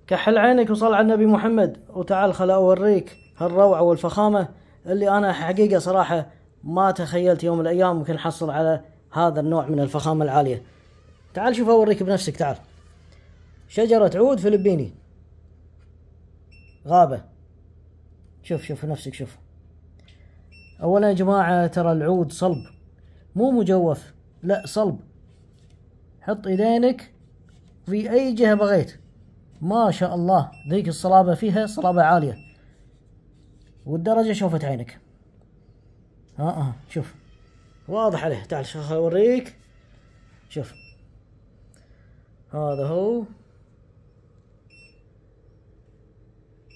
كحل عينك وصل على النبي محمد وتعال خل أوريك هالروعة والفخامة اللي أنا حقيقة صراحة ما تخيلت يوم من الأيام ممكن أحصل على هذا النوع من الفخامة العالية. تعال شوف أوريك بنفسك. تعال. شجرة عود فلبيني غابة. شوف نفسك. شوف. أولا يا جماعة ترى العود صلب مو مجوف، لا صلب. حط إيدينك في أي جهة بغيت، ما شاء الله ذيك الصلابة فيها صلابة عالية، والدرجة شوفت عينك. شوف واضح عليه. تعال شوف أوريك. شوف هذا هو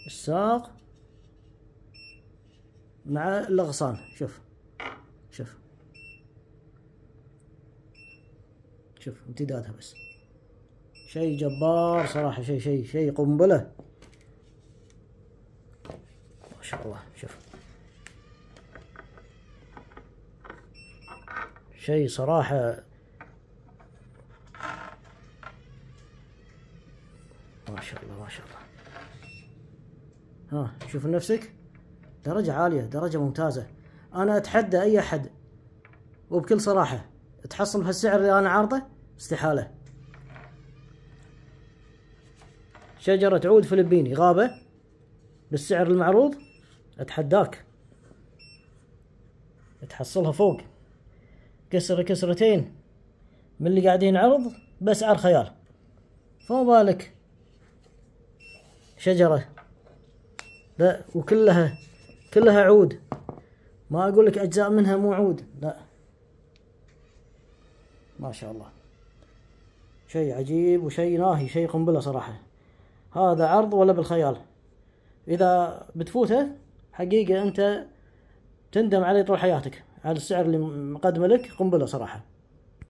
الساق مع الأغصان. شوف امتدادها بس شيء جبار صراحة. شيء قنبلة ما شاء الله. شوف شيء صراحة ما شاء الله ما شاء الله. شوف نفسك درجة عالية، درجة ممتازة. أنا أتحدى أي أحد وبكل صراحة تحصل بهالسعر اللي أنا عارضه استحالة. شجرة عود فلبيني غابة بالسعر المعروض أتحداك تحصلها فوق كسرتين من اللي قاعدين عرض بأسعار خيال، فما بالك شجرة لا وكلها عود. ما أقول لك أجزاء منها مو عود، لا ما شاء الله. شيء عجيب وشيء ناهي، شيء قنبلة صراحة. هذا عرض ولا بالخيال. إذا بتفوته حقيقة أنت تندم عليه طول حياتك على السعر اللي مقدمه لك. قنبلة صراحة.